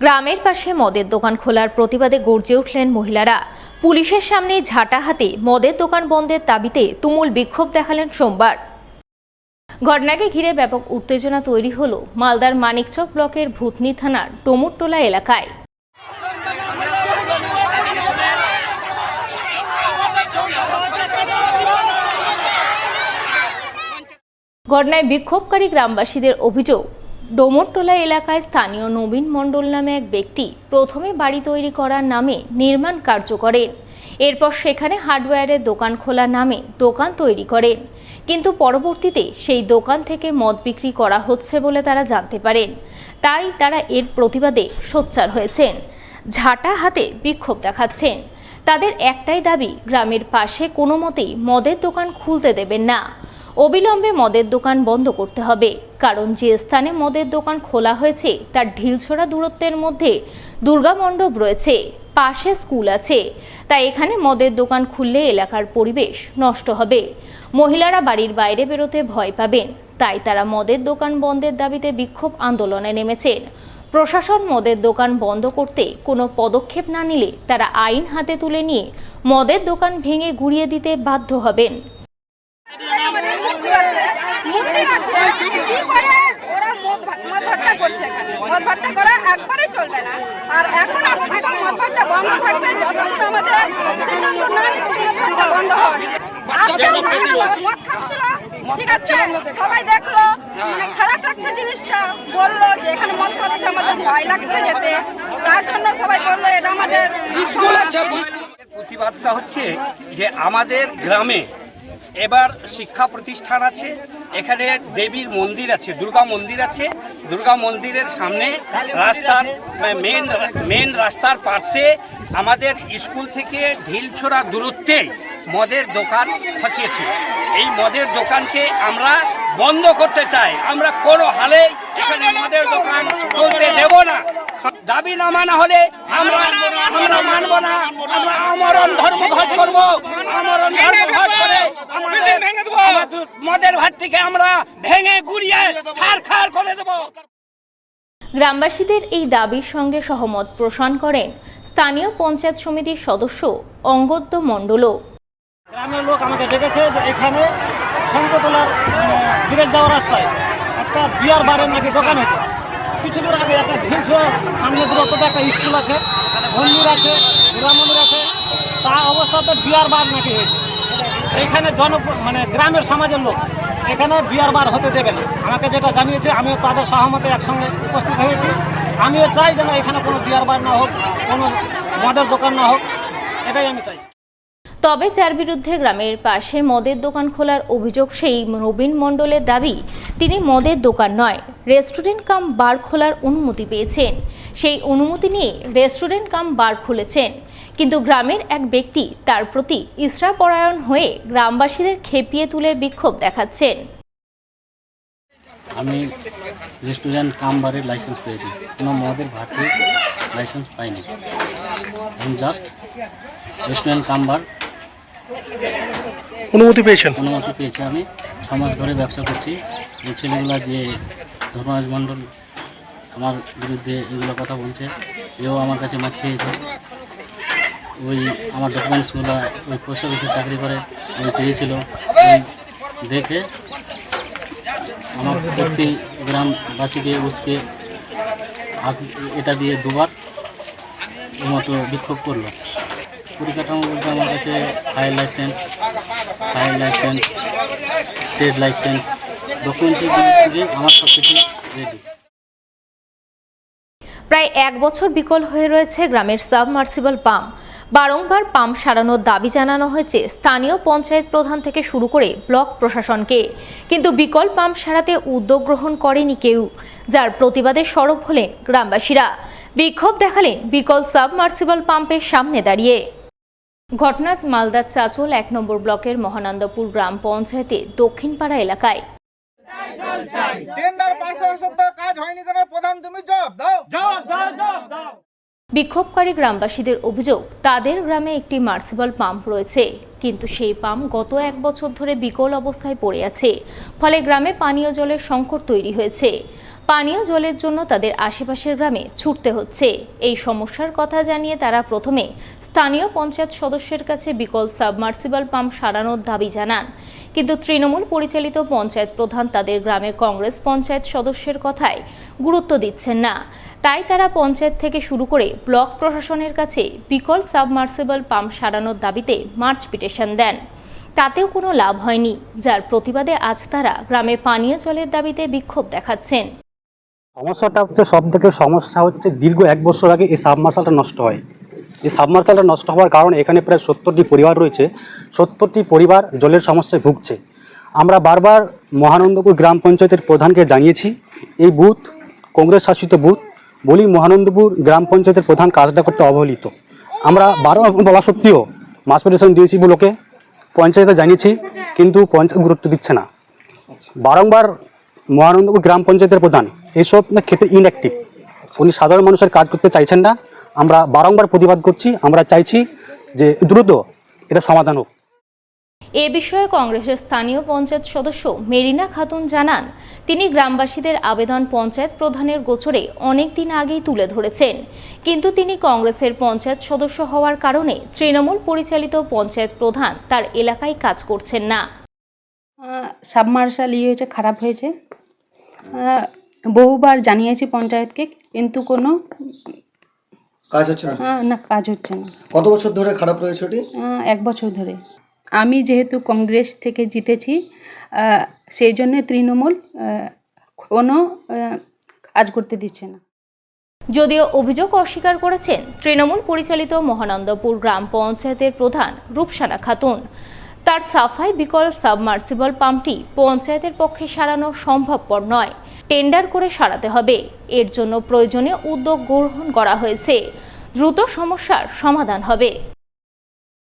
গ্রামের পাশে মদের দোকান খোলার প্রতিবাদে গর্জে উঠলেন মহিলারা। পুলিশের সামনে ঝাঁটা হাতে মদের দোকান বন্ধের দাবিতে তুমুল বিক্ষোভ দেখালেন সোমবার। ঘটনাকে ঘিরে ব্যাপক উত্তেজনা তৈরি হলো মালদার মানিকচক ব্লকের ভূতনি থানার ডোমরটোলা এলাকায়। ঘটনায় বিক্ষোভকারী গ্রামবাসীদের অভিযোগ, ডোমরটোলা এলাকায় স্থানীয় নবীন মণ্ডল নামে এক ব্যক্তি প্রথমে বাড়ি তৈরি করার নামে নির্মাণ কার্য করেন। এরপর সেখানে হার্ডওয়্যারের দোকান খোলার নামে দোকান তৈরি করেন, কিন্তু পরবর্তীতে সেই দোকান থেকে মদ বিক্রি করা হচ্ছে বলে তারা জানতে পারেন। তাই তারা এর প্রতিবাদে সোচ্চার হয়েছেন, ঝাঁটা হাতে বিক্ষোভ দেখাচ্ছেন। তাদের একটাই দাবি, গ্রামের পাশে কোনো মতেই মদের দোকান খুলতে দেবেন না। অবিলম্বে মদের দোকান বন্ধ করতে হবে, কারণ যে স্থানে মদের দোকান খোলা হয়েছে তার ঢিলছোড়া দূরত্বের মধ্যে দুর্গা মণ্ডপ রয়েছে, পাশে স্কুল আছে। তাই এখানে মদের দোকান খুললে এলাকার পরিবেশ নষ্ট হবে, মহিলারা বাড়ির বাইরে বেরোতে ভয় পাবেন। তাই তারা মদের দোকান বন্ধের দাবিতে বিক্ষোভ আন্দোলনে নেমেছেন। প্রশাসন মদের দোকান বন্ধ করতে কোনো পদক্ষেপ না নিলে তারা আইন হাতে তুলে নিয়ে মদের দোকান ভেঙে গুঁড়িয়ে দিতে বাধ্য হবেন। সবাই দেখলো, খারাপ লাগছে জিনিসটা, বললো যে এখানে মদ খাচ্ছে, আমাদের ভয় লাগছে যেতে, তার জন্য সবাই বললো এটা আমাদের স্কুল আছে। প্রতিবাদটা হচ্ছে যে আমাদের গ্রামে এবার শিক্ষা প্রতিষ্ঠান আছে, এখানে দেবীর মন্দির আছে, দুর্গা মন্দির আছে। দুর্গা মন্দিরের সামনে রাস্তার মেন রাস্তার পাশে আমাদের স্কুল থেকে ঢিলছোড়া দূরত্বে মদের দোকান ফসিয়েছে। এই মদের দোকানকে আমরা বন্ধ করতে চাই। আমরা কোনো হালে এখানে মদের দোকান চলতে দেব না। দাবি না মানা হলে আমরা মানব না। আমরা আমরণ ধর্মঘট করব। আমরণ ধর্মঘট করে আমাদের মদের ভাটটিকে আমরা ভেঙে গুড়িয়ে ছারখার করে দেব। গ্রামবাসীদের এই দাবির সঙ্গে সহমত পোষণ করেন স্থানীয় পঞ্চায়েত সমিতির সদস্য অঙ্গদ্য মণ্ডলও। গ্রামের লোক আমাকে ডেকেছে যে এখানে শঙ্করতলার বিদেশ যাওয়ার রাস্তায় একটা বিয়ার বারের নাকি দোকান হয়েছে। কিছু দূর আগে একটা ঢিলছোড়া সামনে দূরত্বতে একটা স্কুল আছে, মন্দির আছে, দুর্গা মন্দির আছে, তা অবস্থাতে বিয়ার বার নাকি হয়েছে। এইখানে গ্রামের সমাজের লোক এখানে বিয়ার বার হতে দেবে না। আমাকে যেটা জানিয়েছে, আমিও তাদের সহমতে একসঙ্গে উপস্থিত হয়েছি। আমিও চাই যেন এখানে কোনো বিয়ার বার না হোক, কোনো মদের দোকান না হোক, এটাই আমি চাই। তবে যার বিরুদ্ধে গ্রামের পাশে মদের দোকান খোলার অভিযোগ, সেই নবীন মণ্ডলের দাবি তিনি মদের দোকান নয়, রেস্টুরেন্ট কাম বার খোলার অনুমতি পেয়েছেন। সেই অনুমতি নিয়ে রেস্টুরেন্ট কাম বার খুলেছেন, কিন্তু গ্রামের এক ব্যক্তি তার প্রতি ইসরাপরায়ণ হয়ে গ্রামবাসীদের খেপিয়ে তুলে বিক্ষোভ দেখাচ্ছেন। আমি রেস্টুরেন্ট কাম বারের লাইসেন্স পেয়েছি, কোনো মদের ভাটির লাইসেন্স পাইনি। আমি জাস্ট রেস্টুরেন্ট কাম বার অনুমতি পেয়েছি। আমি সমাজ ধরে ব্যবসা করছি। এই ছেলেগুলা যে ধর্মরাজ মণ্ডল আমার বিরুদ্ধে এগুলো কথা বলছে, এও আমার কাছে মাছ খেয়েছে। ওই আমার ডকুমেন্টসগুলো ওই পোস্ট অফিসে চাকরি করে ওই পেয়েছিল, ওই দেখে আমার প্রতি গ্রামবাসীকে উসকে আজ এটা দিয়ে দুবার ওর মতো বিক্ষোভ করলো। পরিকাঠামো বলতে আমার কাছে ফায়ার লাইসেন্স, ট্রেড লাইসেন্স, ডকুমেন্টের দিক থেকে আমার সব কিছু রেডি। প্রায় 1 বছর বিকল হয়ে রয়েছে গ্রামের সাবমার্সিবল পাম্প। বারংবার পাম্প সারানোর দাবি জানানো হয়েছে স্থানীয় পঞ্চায়েত প্রধান থেকে শুরু করে ব্লক প্রশাসনকে, কিন্তু বিকল পাম্প সারাতে উদ্যোগ গ্রহণ করেনি কেউ, যার প্রতিবাদে সরব হলেন গ্রামবাসীরা। বিক্ষোভ দেখালেন বিকল সাবমার্সিবল পাম্পের সামনে দাঁড়িয়ে। ঘটনা মালদার চাচল 1 নম্বর ব্লকের মহানন্দপুর গ্রাম পঞ্চায়েতের দক্ষিণপাড়া এলাকায়। বিক্ষোভকারী গ্রামবাসীদের অভিযোগ, তাদের গ্রামে একটি মার্সিবল পাম্প রয়েছে, কিন্তু সেই পাম্প গত 1 বছর ধরে বিকল অবস্থায় পড়ে আছে। ফলে গ্রামে পানীয় জলের সংকট তৈরি হয়েছে। পানীয় জলের জন্য তাদের আশেপাশের গ্রামে ছুটতে হচ্ছে। এই সমস্যার কথা জানিয়ে তারা প্রথমে স্থানীয় পঞ্চায়েত সদস্যের কাছে বিকল সাবমার্সিবল পাম্প সারানোর দাবি জানান, কিন্তু তৃণমূল পরিচালিত পঞ্চায়েত প্রধান তাদের গ্রামের কংগ্রেস পঞ্চায়েত সদস্যের কথায় গুরুত্ব দিচ্ছেন না। তাই তারা পঞ্চায়েত থেকে শুরু করে ব্লক প্রশাসনের কাছে বিকল সাবমার্সিবল পাম্প সারানোর দাবিতে মার্চ পিটিশন দেন। তাতেও কোনো লাভ হয়নি, যার প্রতিবাদে আজ তারা গ্রামে পানীয় জলের দাবিতে বিক্ষোভ দেখাচ্ছেন। সমস্যাটা হচ্ছে, সব থেকে সমস্যা হচ্ছে দীর্ঘ 1 বছর আগে এই সাবমার্শালটা নষ্ট হয়। এই সাবমার্শালটা নষ্ট হওয়ার কারণে এখানে প্রায় 70টি পরিবার রয়েছে। 70টি পরিবার জলের সমস্যায় ভুগছে। আমরা বারবার মহানন্দপুর গ্রাম পঞ্চায়েতের প্রধানকে জানিয়েছি, এই বুথ কংগ্রেস শাসিত বুথ, বলি মহানন্দপুর গ্রাম পঞ্চায়েতের প্রধান কাজটা করতে অবহেলিত। আমরা বারবার বলা সত্ত্বেও মাস পিটিশন দিয়েছি, ব্লকে পঞ্চায়েতে জানিয়েছি, কিন্তু পঞ্চায়েত গুরুত্ব দিচ্ছে না। বারংবার মহানন্দপুর গ্রাম পঞ্চায়েতের প্রধান এইসব ক্ষেত্রে ইনঅ্যাক্টিভ, উনি সাধারণ মানুষের কাজ করতে চাইছেন না। আমরা বারংবার প্রতিবাদ করছি, আমরা চাইছি যে দ্রুত এটা সমাধান হোক। এ বিষয়ে কংগ্রেসের স্থানীয় পঞ্চায়েত সদস্য মেরিনা খাতুন জানান, তিনি গ্রামবাসীদের আবেদন পঞ্চায়েত প্রধানের গোচরে অনেক দিন আগেই তুলে ধরেছেন, কিন্তু তিনি কংগ্রেসের পঞ্চায়েত সদস্য হওয়ার কারণে তৃণমূল পরিচালিত পঞ্চায়েত প্রধান তার এলাকায় কাজ করছেন না। সাবমার্শাল হয়েছে, খারাপ হয়েছে, বহুবার জানিয়েছি পঞ্চায়েতকে, কিন্তু কোনো কাজ হচ্ছে না। না, কাজ হচ্ছে না। কত বছর ধরে খারাপ রয়েছে ওটি? 1 বছর ধরে। আমি যেহেতু কংগ্রেস থেকে জিতেছি, সেই জন্য তৃণমূল কোনো কাজ করতে দিচ্ছে না। যদিও অভিযোগ অস্বীকার করেছেন তৃণমূল পরিচালিত মহানন্দপুর গ্রাম পঞ্চায়েতের প্রধান রূপসানা খাতুন। তার সাফাই, বিকল সাবমার্সিবল পাম্পটি পঞ্চায়েতের পক্ষে সারানো সম্ভবপর নয়, টেন্ডার করে সারাতে হবে। এর জন্য প্রয়োজনীয় উদ্যোগ গ্রহণ করা হয়েছে, দ্রুত সমস্যার সমাধান হবে।